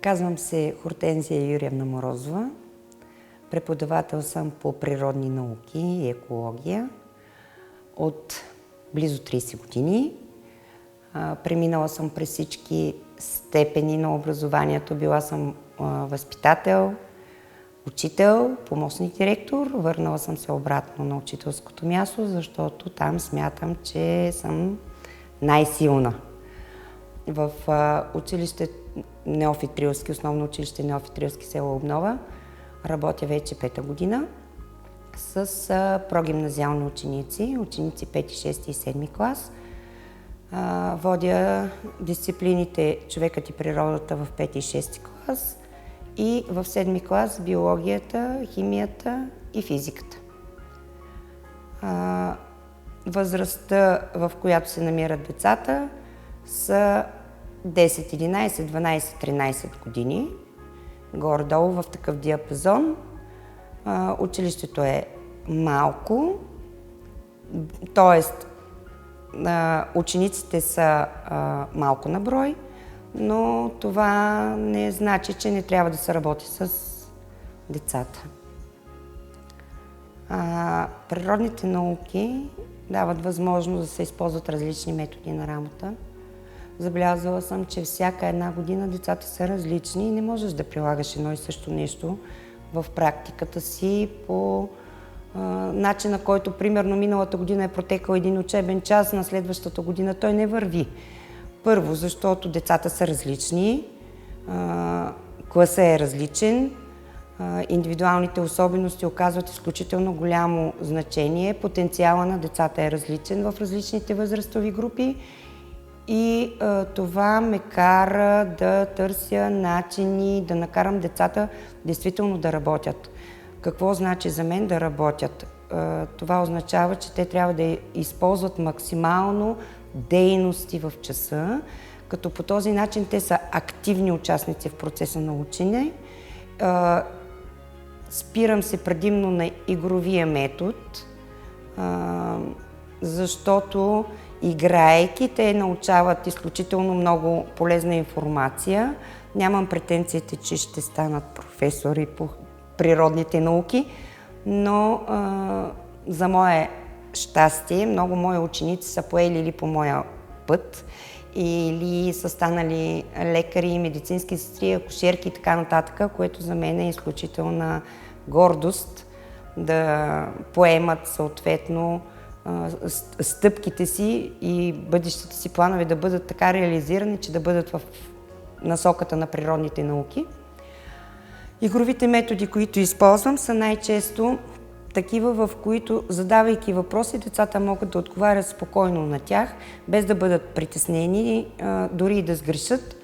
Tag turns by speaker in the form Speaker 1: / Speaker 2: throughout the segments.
Speaker 1: Казвам се Хортензия Юрьевна Морозова. Преподавател съм по природни науки и екология от близо 30 години. Преминала съм през всички степени на образованието. Била съм възпитател, учител, помощник директор. Върнала съм се обратно на учителското място, защото там смятам, че съм най-силна. В училище Неофит Рилски, основно училище Неофит Рилски, село Обнова, работя вече 5-та година с прогимназиални ученици 5, 6 и 7 клас. Водя дисциплините Човекът и природата в 5 и 6 клас и в 7 клас биологията, химията и физиката. Възрастта, в която се намират децата, са 10, 11, 12, 13 години, горе-долу в такъв диапазон. Училището е малко, т.е. учениците са малко на брой, но това не значи, че не трябва да се работи с децата. Природните науки дават възможност да се използват различни методи на работа. Забелязала съм, че всяка една година децата са различни и не можеш да прилагаш едно и също нещо в практиката си по начина, който примерно миналата година е протекал един учебен час, на следващата година той не върви. Първо, защото децата са различни, класът е различен, индивидуалните особености оказват изключително голямо значение, потенциала на децата е различен в различните възрастови групи и това ме кара да търся начини да накарам децата действително да работят. Какво значи за мен да работят? Това означава, че те трябва да използват максимално дейности в часа, като по този начин те са активни участници в процеса на учене. Спирам се предимно на игровия метод, защото играейки, те научават изключително много полезна информация. Нямам претенциите, че ще станат професори по природните науки, но за мое щастие много мои ученици са поели или по моя път, или са станали лекари, медицински сестри, акушерки и така нататък, което за мен е изключителна гордост да поемат съответно стъпките си и бъдещите си планове да бъдат така реализирани, че да бъдат в насоката на природните науки. Игровите методи, които използвам, са най-често такива, в които, задавайки въпроси, децата могат да отговарят спокойно на тях, без да бъдат притеснени, дори и да сгрешат,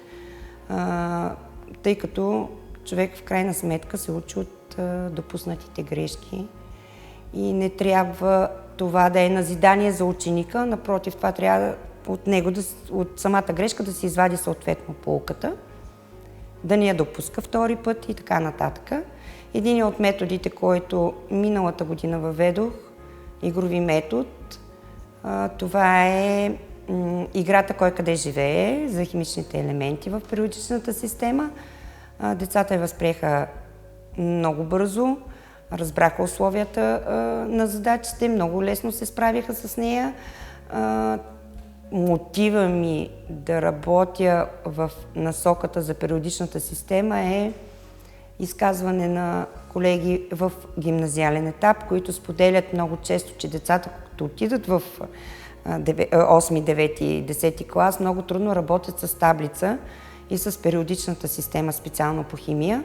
Speaker 1: тъй като човек в крайна сметка се учи от допуснатите грешки и не трябва това да е назидание за ученика, напротив, това трябва от него, от самата грешка да се извади съответно поуката, да не я допуска втори път и така нататък. Един от методите, който миналата година въведох, игрови метод, това е играта Кой къде живее за химичните елементи в периодичната система. Децата я възприеха много бързо, разбраха условията на задачите, много лесно се справиха с нея. Мотива ми да работя в насоката за периодичната система е изказване на колеги в гимназиален етап, които споделят много често, че децата, като отидат в 8, 9 и 10 клас, много трудно работят с таблица и с периодичната система, специално по химия.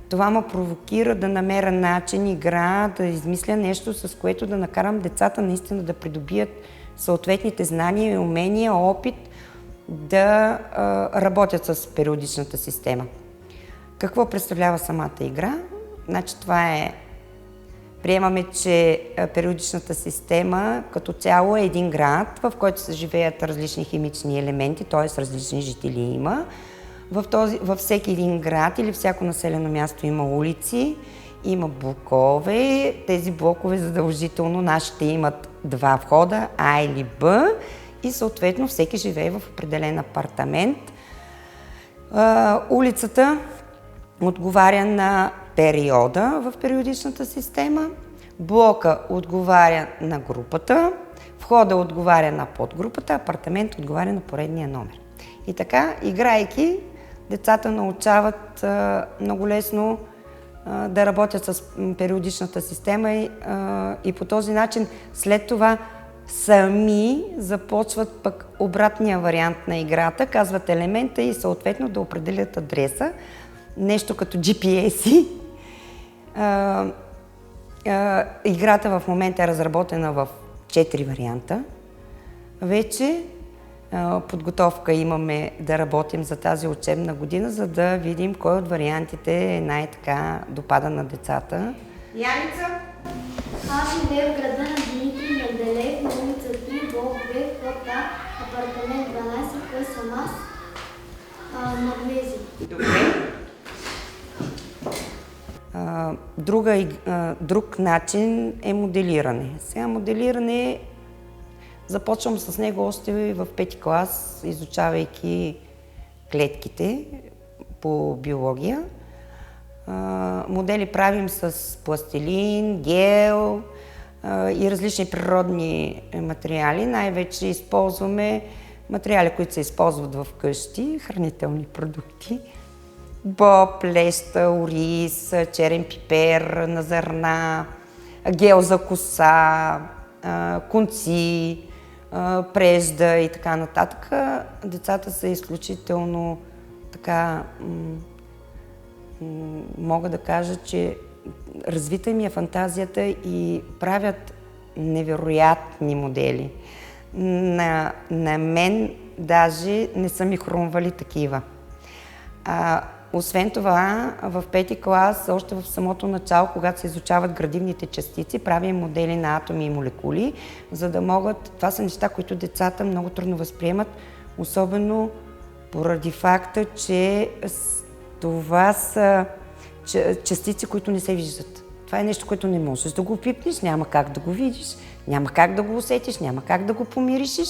Speaker 1: Това ме провокира да намеря начин, игра, да измисля нещо, с което да накарам децата наистина да придобият съответните знания и умения, опит да работят с периодичната система. Какво представлява самата игра? Значи това е... Приемаме, че периодичната система като цяло е един град, в който се живеят различни химични елементи, т.е. различни жители има. Във всеки един град или всяко населено място има улици, има блокове. Тези блокове задължително нашите имат два входа, А или Б, и съответно всеки живее в определен апартамент. Улицата, отговаря на периода в периодичната система, блока отговаря на групата, входа отговаря на подгрупата, апартамент отговаря на поредния номер. И така, играйки, децата научават много лесно да работят с периодичната система и по този начин след това сами започват пък обратния вариант на играта, казват елемента и съответно да определят адреса, нещо като GPS-и. Играта в момента е разработена в 4 варианта. Вече подготовка имаме да работим за тази учебна година, за да видим кой от вариантите е най-така допада на децата. Яница?
Speaker 2: Аз живея в града на Димитри Менделеев, на улица 3, блок Б, вход А, апартамент 12, кой съм аз? Магнезия.
Speaker 1: Добре. Друг начин е моделиране. Сега моделиране започвам с него още в 5-ти клас, изучавайки клетките по биология. Модели правим с пластилин, гел и различни природни материали. Най-вече използваме материали, които се използват в къщи, хранителни продукти. Боб, леща, ориз, черен пипер на зърна, гел за коса, конци, прежда и така нататък. Децата са изключително така, мога да кажа, че развита ми е фантазията и правят невероятни модели. На мен даже не са ми хрумвали такива. Освен това, в 5-ти клас, още в самото начало, когато се изучават градивните частици, правим модели на атоми и молекули, за да могат... Това са неща, които децата много трудно възприемат, особено поради факта, че това са частици, които не се виждат. Това е нещо, което не можеш да го пипнеш, няма как да го видиш, няма как да го усетиш, няма как да го помиришиш.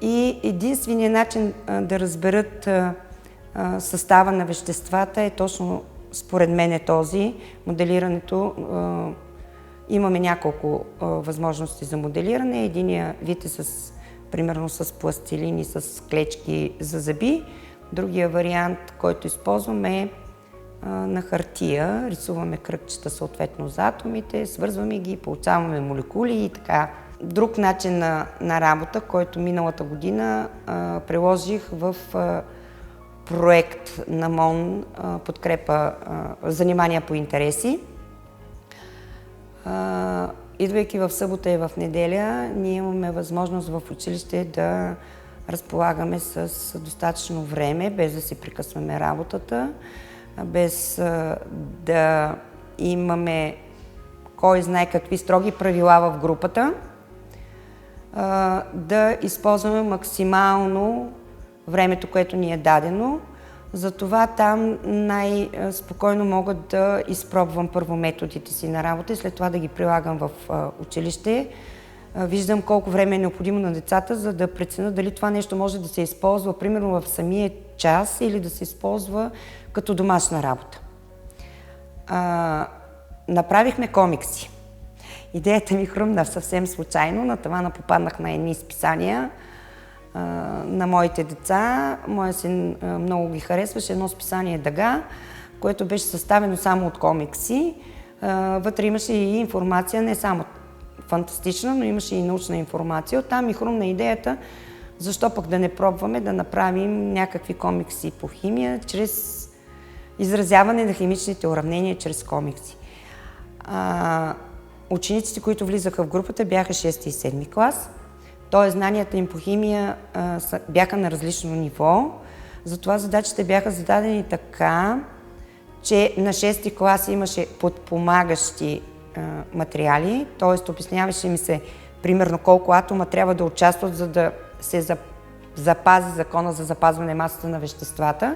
Speaker 1: И единственият начин да разберат състава на веществата е точно, според мен е този. Моделирането, имаме няколко възможности за моделиране. Единия вид е примерно с пластилин и с клечки за зъби. Другия вариант, който използваме е на хартия. Рисуваме кръгчета съответно за атомите, свързваме ги, получаваме молекули и така. Друг начин на работа, който миналата година приложих в проект на МОН, подкрепа занимания по интереси. Идвайки в събота и в неделя, ние имаме възможност в училище да разполагаме с достатъчно време, без да си прекъсваме работата, без да имаме кой знае какви строги правила в групата, да използваме максимално времето, което ни е дадено. Затова там най-спокойно мога да изпробвам първо методите си на работа и след това да ги прилагам в училище. Виждам колко време е необходимо на децата, за да преценя дали това нещо може да се използва примерно в самия час или да се използва като домашна работа. Направихме комикси. Идеята ми хрумна съвсем случайно. На тавана попаднах на едни изписания на моите деца. Моят син много ги харесваше. Едно списание Дъга, което беше съставено само от комикси. Вътре имаше и информация, не само фантастична, но имаше и научна информация. Оттам ми хрумна идеята, защо пък да не пробваме да направим някакви комикси по химия, чрез изразяване на химичните уравнения чрез комикси. Учениците, които влизаха в групата, бяха 6 и 7 клас. Т.е. знанията им по химия бяха на различно ниво. Затова задачите бяха зададени така, че на 6 клас имаше подпомагащи материали, т.е. обясняваше ми се примерно колко атома трябва да участват, за да се запази закона за запазване масата на веществата.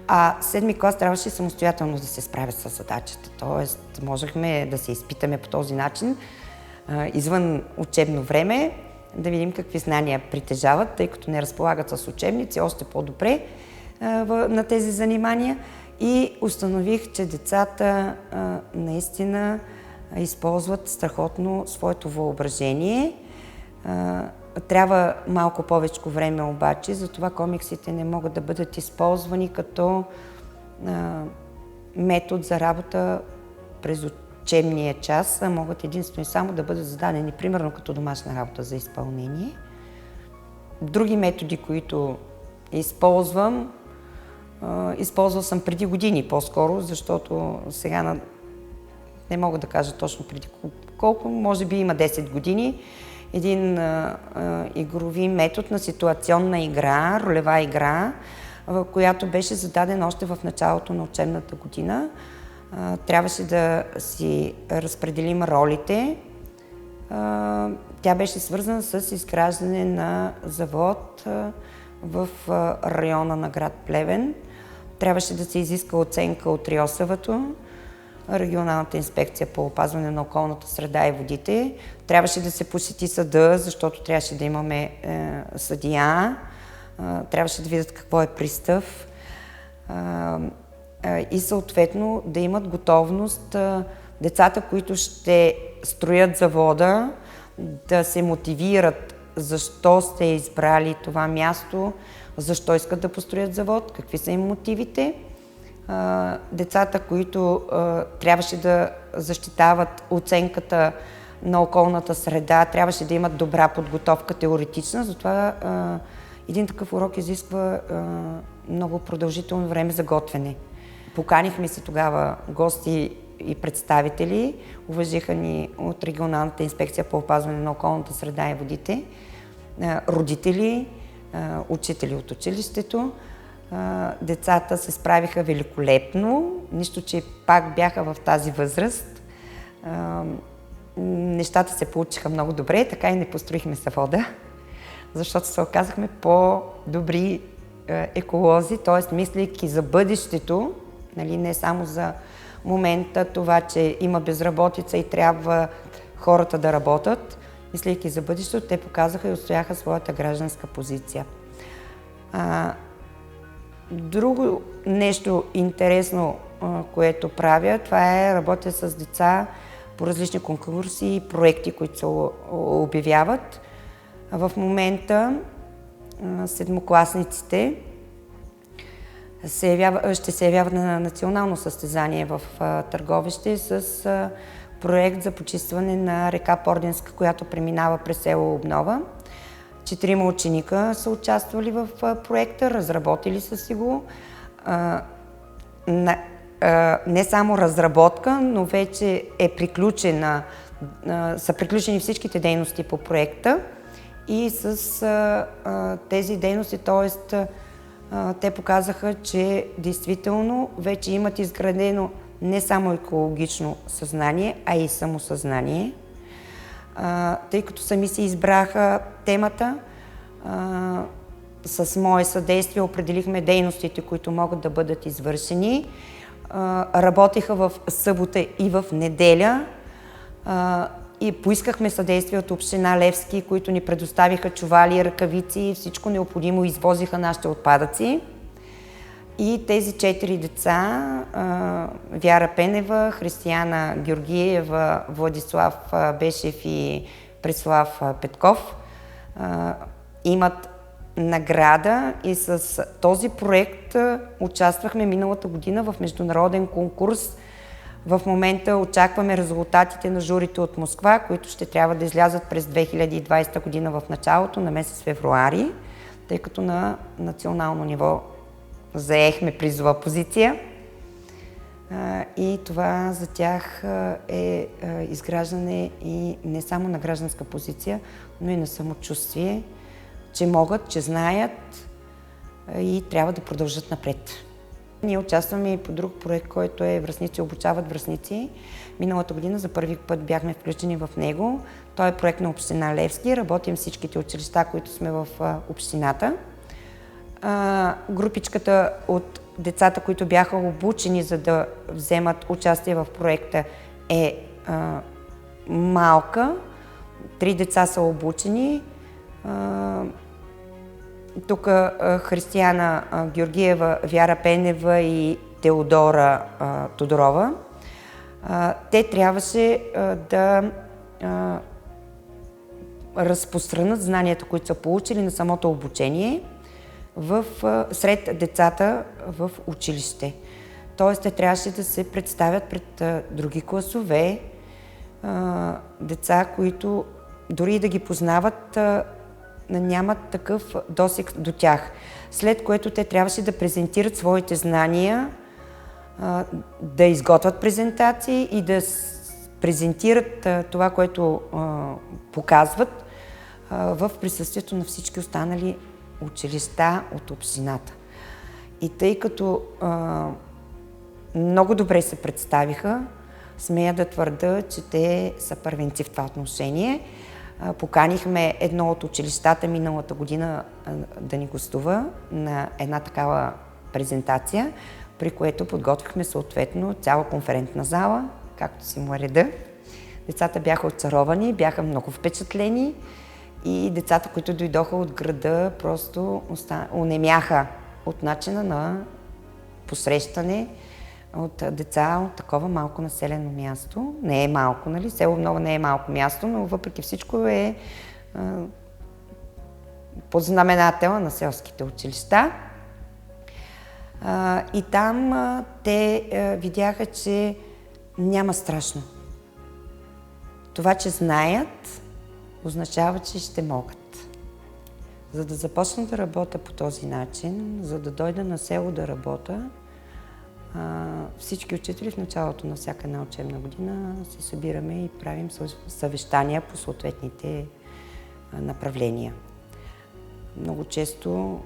Speaker 1: А 7 клас трябваше самостоятелно да се справят с задачата. Т.е. можехме да се изпитаме по този начин, извън учебно време, да видим какви знания притежават, тъй като не разполагат с учебници, още по-добре на тези занимания. И установих, че децата наистина използват страхотно своето въображение. Трябва малко повече време обаче, затова комиксите не могат да бъдат използвани като метод за работа през учебния час, а могат единствено и само да бъдат зададени, примерно като домашна работа за изпълнение. Други методи, които използвам, използвал съм преди години по-скоро, защото сега не мога да кажа точно преди колко, може би има 10 години. Един игрови метод на ситуационна игра, ролева игра, която беше зададена още в началото на учебната година. Трябваше да си разпределим ролите. Тя беше свързана с изграждане на завод в района на град Плевен. Трябваше да се изиска оценка от РИОСВ-то, Регионалната инспекция по опазване на околната среда и водите. Трябваше да се посети съда, защото трябваше да имаме съдия. Трябваше да видят какво е пристав. И съответно да имат готовност децата, които ще строят завода, да се мотивират защо сте избрали това място, защо искат да построят завод, какви са им мотивите. Децата, които трябваше да защитават оценката на околната среда, трябваше да имат добра подготовка теоретична, затова един такъв урок изисква много продължително време за готвене. Поканихме се тогава гости и представители, уважиха ни от Регионалната инспекция по опазване на околната среда и водите, родители, учители от училището. Децата се справиха великолепно, нищо, че пак бяха в тази възраст. Нещата се получиха много добре, така и не построихме завода, защото се оказахме по-добри еколози, т.е. мислейки за бъдещето, нали, не само за момента това, че има безработица и трябва хората да работят, мислейки за бъдещето, те показаха и отстояха своята гражданска позиция. Друго нещо интересно, което правя, това е работя с деца по различни конкурси и проекти, които се обявяват. В момента седмокласниците ще се явяват на национално състезание в Търговище с проект за почистване на река Порденска, която преминава през село Обнова. 4 ученика са участвали в проекта, разработили са си го. Не само разработка, но вече е приключена, са приключени всичките дейности по проекта и с тези дейности, т.е. те показаха, че действително вече имат изградено не само екологично съзнание, а и самосъзнание. Тъй като сами си избраха темата, с мое съдействие определихме дейностите, които могат да бъдат извършени. Работиха в събота и в неделя и поискахме съдействие от община Левски, които ни предоставиха чували, ръкавици и всичко необходимо, извозиха нашите отпадъци. И тези 4 деца, Вяра Пенева, Християна Георгиева, Владислав Бешев и Преслав Петков, имат награда и с този проект участвахме миналата година в международен конкурс. В момента очакваме резултатите на журито от Москва, които ще трябва да излязат през 2020 година в началото на месец февруари, тъй като на национално ниво заехме призова позиция. И това за тях е изграждане и не само на гражданска позиция, но и на самочувствие, че могат, че знаят и трябва да продължат напред. Ние участваме и по друг проект, който е Връстници обучават връстници. Миналата година за първи път бяхме включени в него. Той е проект на община Левски. Работим всичките училища, които сме в общината. Групичката от децата, които бяха обучени за да вземат участие в проекта, е малка. 3 деца са обучени. Тук Християна Георгиева, Вяра Пенева и Теодора Тодорова, те трябваше да разпространят знанията, които са получили на самото обучение сред децата в училище. Тоест, те трябваше да се представят пред други класове, деца, които дори да ги познават, нямат такъв досег до тях. След което те трябваше да презентират своите знания, да изготвят презентации и да презентират това, което показват в присъствието на всички останали училища от общината. И тъй като много добре се представиха, смея да твърда, че те са първенци в това отношение. Поканихме едно от училищата миналата година да ни гостува на една такава презентация, при което подготвихме съответно цяла конферентна зала, както си му е реда. Децата бяха очаровани, бяха много впечатлени и децата, които дойдоха от града, просто онемяха от начина на посрещане от деца от такова малко населено място. Не е малко, нали? Село Нова не е малко място, но въпреки всичко е подзнаменател на селските училища. И там те видяха, че няма страшно. Това, че знаят, означава, че ще могат. За да започна да работя по този начин, за да дойда на село да работя, всички учители в началото на всяка една учебна година се събираме и правим съвещания по съответните направления. Много често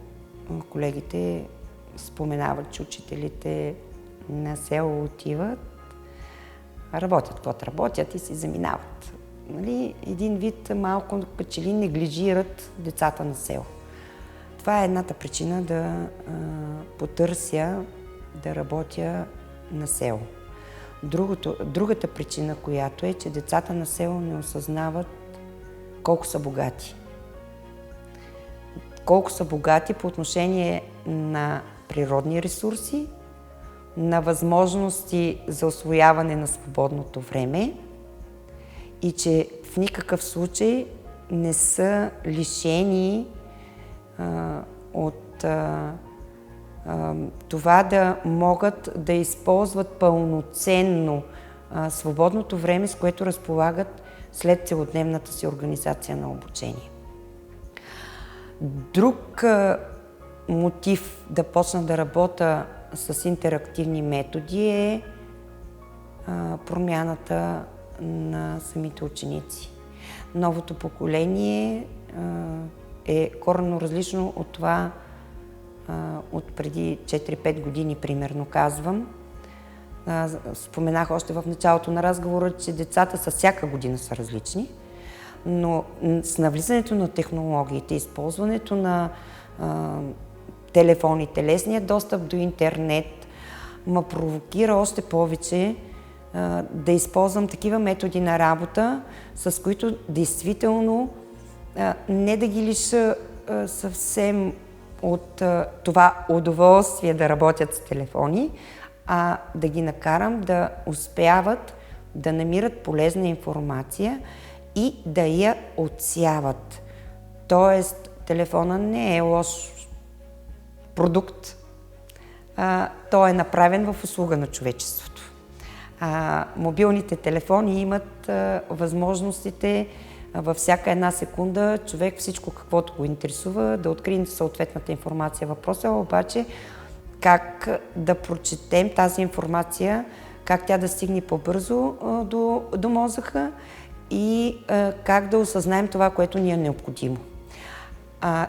Speaker 1: колегите споменават, че учителите на село отиват, работят каквото работят и си заминават. Нали? Един вид малко като че ли неглижират децата на село. Това е едната причина да потърся да работя на село. Другата причина, която е, че децата на село не осъзнават колко са богати. Колко са богати по отношение на природни ресурси, на възможности за усвояване на свободното време и че в никакъв случай не са лишени от това да могат да използват пълноценно свободното време, с което разполагат след целодневната си организация на обучение. Друг мотив да почна да работя с интерактивни методи е промяната на самите ученици. Новото поколение е коренно различно от това от преди 4-5 години, примерно, казвам. Споменах още в началото на разговора, че децата с всяка година са различни, но с навлизането на технологиите, използването на телефоните, лесният достъп до интернет ме провокира още повече да използвам такива методи на работа, с които действително не да ги лиша съвсем от това удоволствие да работят с телефони, а да ги накарам да успяват да намират полезна информация и да я отсяват. Тоест, телефона не е лош продукт. Той е направен в услуга на човечеството. Мобилните телефони имат възможностите във всяка една секунда човек всичко каквото го интересува да открие съответната информация. Въпросът е обаче как да прочетем тази информация, как тя да стигне по-бързо до мозъка и как да осъзнаем това, което ни е необходимо.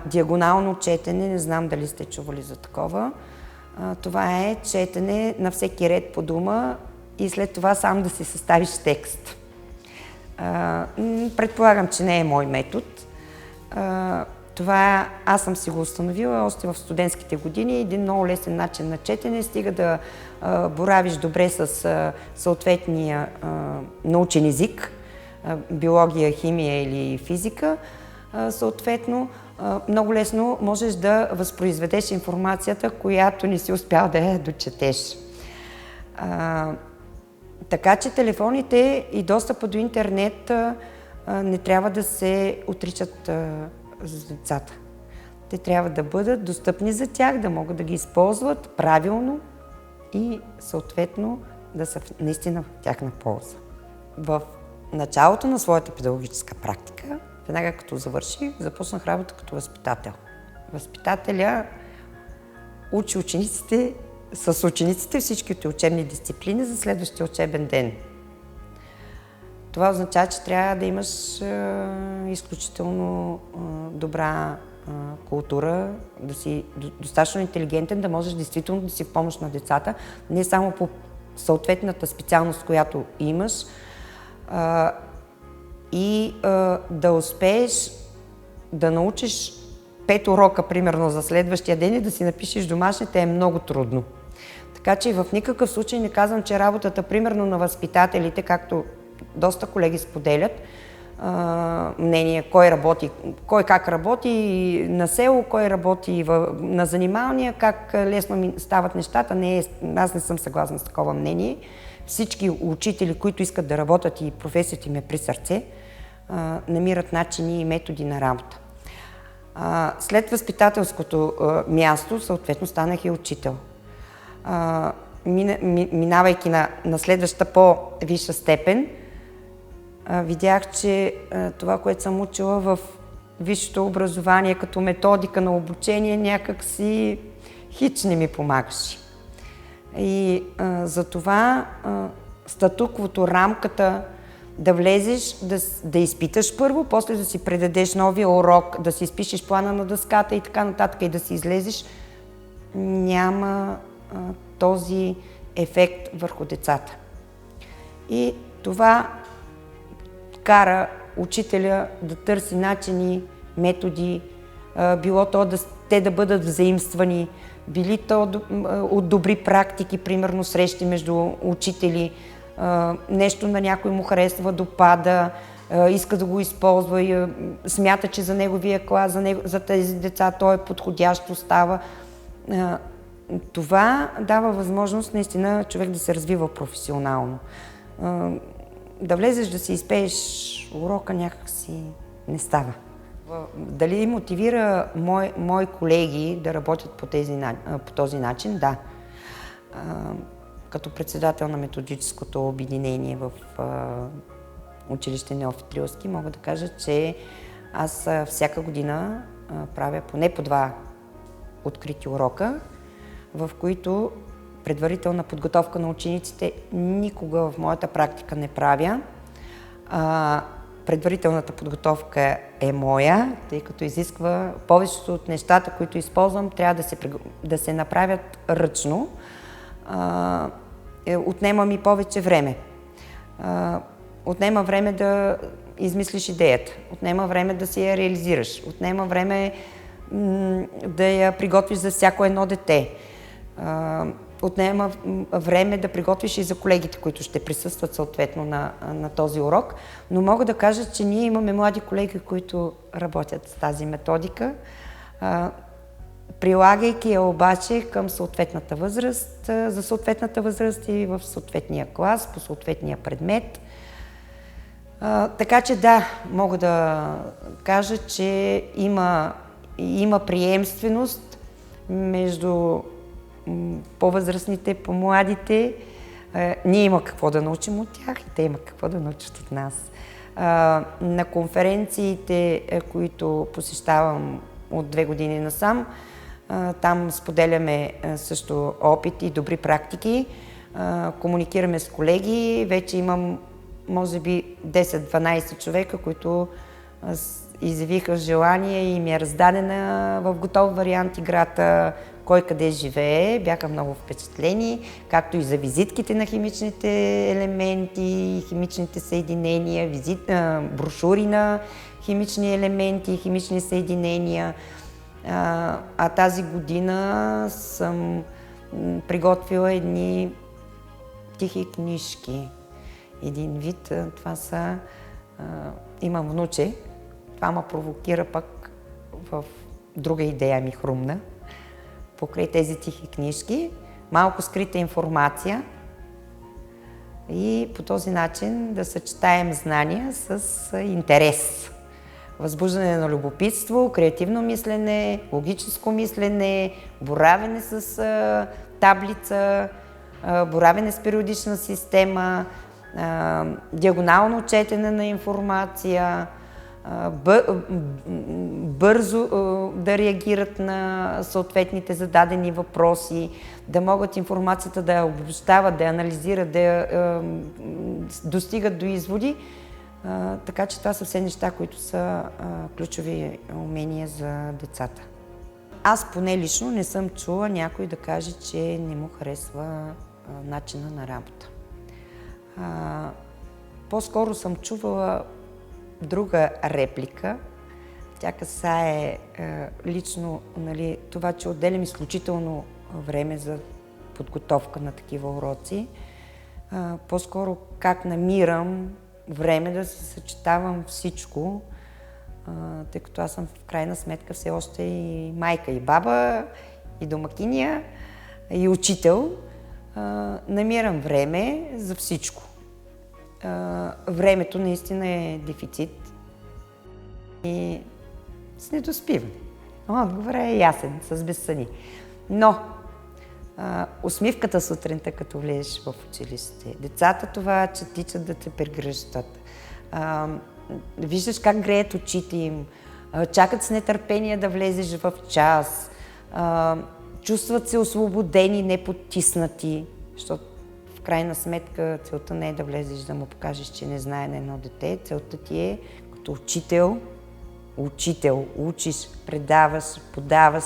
Speaker 1: Диагонално четене, не знам дали сте чували за такова, това е четене на всеки ред по дума и след това сам да си съставиш текст. Предполагам, че не е мой метод. Това аз съм си го установила още в студентските години. Един много лесен начин на четене, стига да боравиш добре с съответния научен език, биология, химия или физика. Съответно, много лесно можеш да възпроизведеш информацията, която не си успял да я дочетеш. Така че телефоните и достъпа до интернет не трябва да се отричат за децата. Те трябва да бъдат достъпни за тях, да могат да ги използват правилно и съответно да са наистина в тяхна полза. В началото на своята педагогическа практика, веднага като завърших, започнах работа като възпитател. Възпитателя учи учениците с учениците всичките учебни дисциплини за следващия учебен ден. Това означава, че трябва да имаш изключително добра култура, да си достатъчно интелигентен, да можеш действително да си в помощ на децата, не само по съответната специалност, която имаш, и да успееш да научиш 5 урока, примерно, за следващия ден и да си напишеш домашните е много трудно. Така че в никакъв случай не казвам, че работата, примерно, на възпитателите, както доста колеги споделят, мнение, кой как работи на село, кой работи на занималния, как лесно стават нещата. Аз не съм съгласна с такова мнение. Всички учители, които искат да работят и професията им е при сърце, намират начини и методи на работа. След възпитателското място, съответно, станах и учител. Минавайки на следващата по-висша степен, видях, че това, което съм учила в висшето образование като методика на обучение, някак си хич не ми помагаше. И затова статуквото, рамката, да влезеш, да изпиташ първо, после да си предадеш новия урок, да си изпишеш плана на дъската и така нататък и да си излезеш, няма този ефект върху децата. И това кара учителя да търси начини, методи, било то те да бъдат взаимствани, били то от добри практики, примерно срещи между учители, нещо на някой му харесва, допада, иска да го използва и смята, че за неговия клас, за тези деца той е подходящ, остава. Това дава възможност наистина човек да се развива професионално. Да влезеш да си изпееш урока някак си не става. Дали мотивира мои колеги да работят по този начин? Да. Като председател на методическото обединение в училище Неофит Рилски мога да кажа, че аз всяка година правя поне по 2 открити урока, в които предварителна подготовка на учениците никога в моята практика не правя. Предварителната подготовка е моя, тъй като изисква повечето от нещата, които използвам, трябва да се направят ръчно. Отнема ми повече време. Отнема време да измислиш идеята, отнема време да си я реализираш, отнема време да я приготвиш за всяко едно дете. Отнема време да приготвиш и за колегите, които ще присъстват съответно на този урок. Но мога да кажа, че ние имаме млади колеги, които работят с тази методика, прилагайки я обаче към съответната възраст, за съответната възраст и в съответния клас, по съответния предмет. Така че да, мога да кажа, че има приемственост между по-възрастните, по-младите. Ние има какво да научим от тях и те има какво да научат от нас. На конференциите, които посещавам от 2 години насам, там споделяме също опит и добри практики, комуникираме с колеги. Вече имам, може би, 10-12 човека, които изявиха желание и ми е раздадена в готов вариант играта кой къде живее. Бяха много впечатлени, както и за визитките на химичните елементи, химичните съединения, брошури на химични елементи, химични съединения. А тази година съм приготвила едни тихи книжки. Един вид, това са... Имам внуче, това ме провокира пък в друга идея ми хрумна. Покрай тези тихи книжки, малко скрита информация, и по този начин да съчетаем знания с интерес. Възбуждане на любопитство, креативно мислене, логическо мислене, боравене с таблица, боравене с периодична система, диагонално четене на информация, бързо да реагират на съответните зададени въпроси, да могат информацията да я обобщават, да я анализират, да я достигат до изводи. Така че това са все неща, които са ключови умения за децата. Аз поне лично не съм чула някой да каже, че не му харесва начина на работа. По-скоро съм чувала друга реплика. Тя касае лично, нали, това, че отделям изключително време за подготовка на такива уроци. По-скоро как намирам време да се съчетавам всичко, тъй като аз съм в крайна сметка все още и майка, и баба, и домакиня, и учител. Намирам време за всичко. Времето наистина е дефицит и с недоспиване. Отговорът е ясен, с безсъни. Но усмивката сутринта, като влезеш в училище, децата това, че тичат да те прегръщат, виждаш как греят очите им, чакат с нетърпение да влезеш в час, чувстват се освободени, не потиснати, защото в крайна сметка целта не е да влезеш да му покажеш, че не знае на едно дете. Целта ти е като учител, учиш, предаваш, подаваш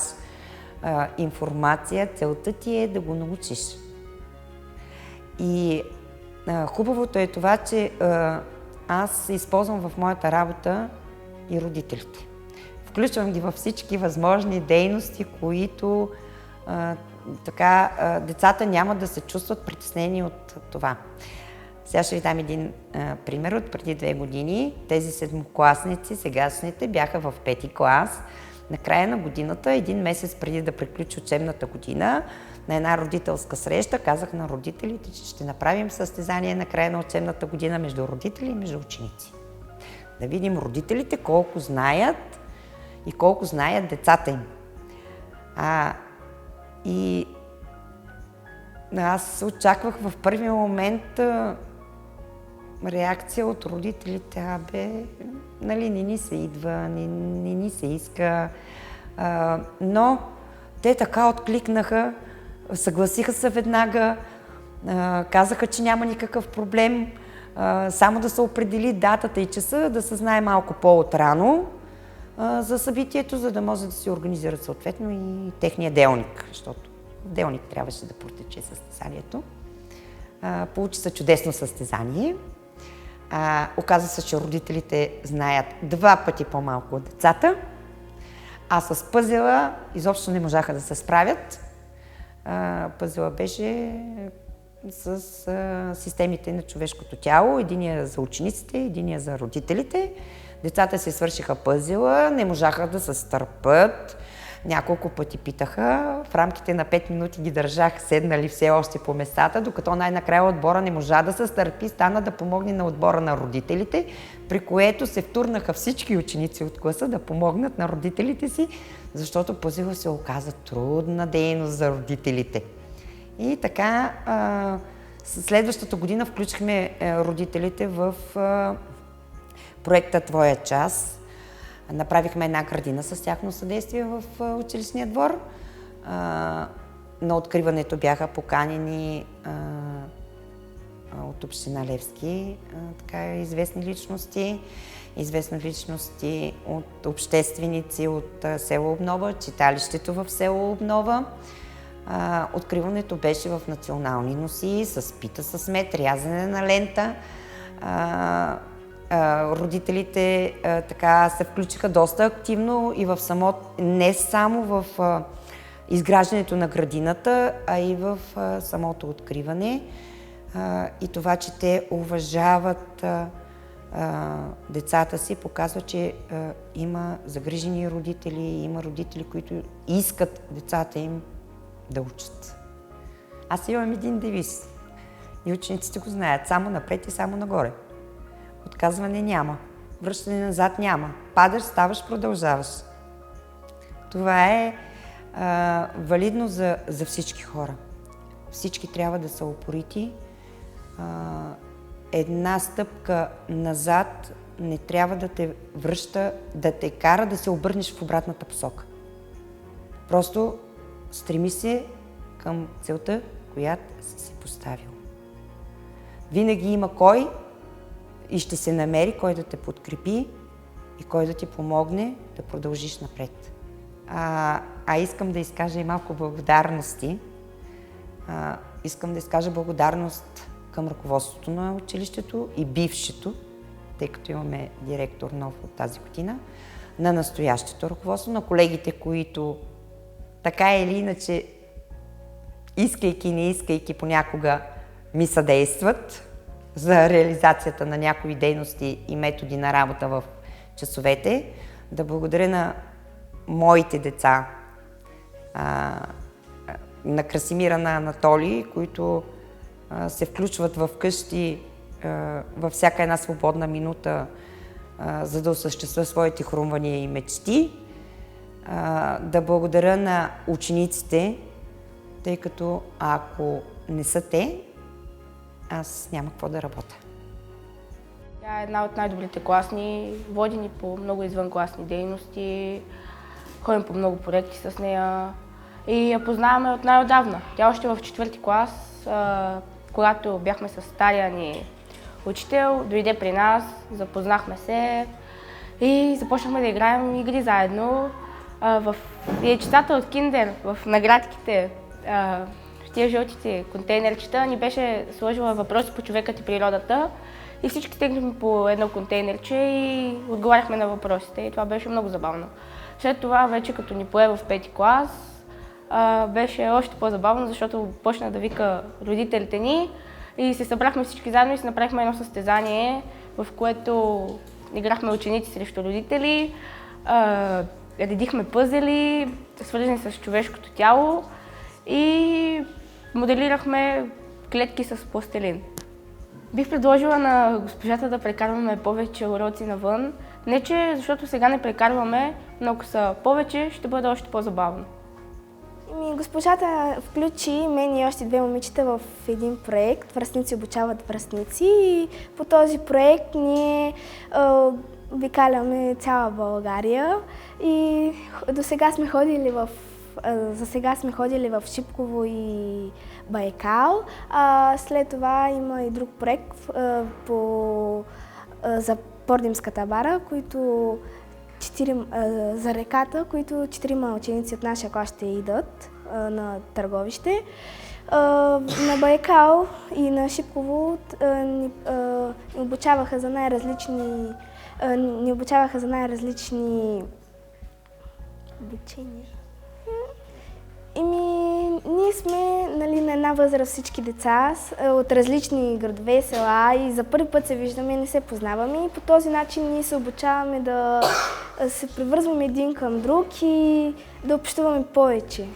Speaker 1: информация. Целта ти е да го научиш. И хубавото е това, че аз използвам в моята работа и родителите. Включвам ги във всички възможни дейности, които децата няма да се чувстват притеснени от това. Сега ще ви дам един пример от преди 2 години. Тези седмокласници, сегашните, бяха в 5-ти клас. На края на годината, 1 месец преди да приключи учебната година, на една родителска среща казах на родителите, че ще направим състезание на края на учебната година между родители и между ученици. Да видим родителите колко знаят и колко знаят децата им. И аз очаквах в първи момент реакция от родителите, нали, не ни се идва, не ни се иска, но те така откликнаха, съгласиха се веднага, казаха, че няма никакъв проблем, само да се определи датата и часа, да се знае малко по-отрано за събитието, за да може да се организират съответно и техния делник, защото в делник трябваше да протече състезанието. Получи се чудесно състезание. Оказва се, че родителите знаят 2 пъти по-малко от децата, а с пъзела изобщо не можаха да се справят. Пъзела беше с системите на човешкото тяло, единия за учениците, единия за родителите. Децата си свършиха пъзела, не можаха да се стърпят. Няколко пъти питаха, в рамките на 5 минути ги държах седнали все още по местата, докато най-накрая отбора не можа да се стърпи, стана да помогне на отбора на родителите, при което се втурнаха всички ученици от класа да помогнат на родителите си, защото пъзела се оказа трудна дейност за родителите. И така, следващата година включихме родителите в проекта Твоя час. Направихме една градина с тяхно съдействие в училищния двор. На откриването бяха поканени от община Левски известни личности от общественици от село Обнова, читалището в село Обнова. Откриването беше в национални носии, с пита с мед, рязане на лента. Родителите се включиха доста активно и не само в изграждането на градината, а и в самото откриване. И това, че те уважават децата си, показва, че има загрижени родители, има родители, които искат децата им да учат. Аз имам един девиз. И учениците го знаят. Само напред и само нагоре. Отказване няма. Връщане назад няма. Падаш, ставаш, продължаваш. Това е валидно за всички хора. Всички трябва да са упорити. Една стъпка назад не трябва да те връща, да те кара да се обърнеш в обратната посока. Просто стреми се към целта, която си поставил. Винаги има кой и ще се намери кой да те подкрепи и кой да ти помогне да продължиш напред. Искам да изкажа и малко благодарности. Искам да изкажа благодарност към ръководството на училището и бившето, тъй като имаме директор нов от тази година, на настоящето ръководство, на колегите, които така или иначе, искайки и не искайки, понякога ми съдействат за реализацията на някои дейности и методи на работа в часовете. Да благодаря на моите деца, на Красимира, на Анатолий, които се включват в къщи във всяка една свободна минута, за да осъществят своите хрумвания и мечти. Да благодаря на учениците, тъй като ако не са те, аз няма какво да работя.
Speaker 3: Тя е една от най-добрите класни, води ни по много извънкласни дейности, ходим по много проекти с нея и я познаваме от най-отдавна. Тя още в 4-ти клас, когато бяхме с стария ни учител, дойде при нас, запознахме се и започнахме да играем игри заедно. В яйчетата от киндер, в наградките, в тия жълтите контейнерчета ни беше сложила въпроси по човекът и природата и всички теглихме по едно контейнерче и отговаряхме на въпросите и това беше много забавно. След това вече като ни пое в 5-ти клас, беше още по-забавно, защото почна да вика родителите ни и се събрахме всички заедно и си направихме едно състезание, в което играхме ученици срещу родители, редихме пъзели, свързани с човешкото тяло и моделирахме клетки с пластелин. Бих предложила на госпожата да прекарваме повече уроци навън. Не че защото сега не прекарваме, но ако са повече, ще бъде още по-забавно.
Speaker 4: Госпожата включи мен и още 2 момичета в един проект "Връстници обучават връстници" и по този проект ние обикаляме цяла България и за сега сме ходили в Шипково и Байкал. След това има и друг проект за Пордимската бара, за реката, които 4 ученици от нашия клас ще идат на Търговище. На Байкал и на Шипково ни обучаваха за най-различни обучения. Ние сме на една възраст всички деца от различни градове, села и за първи път се виждаме и не се познаваме и по този начин ние се обучаваме да се привързваме един към друг и да общуваме повече.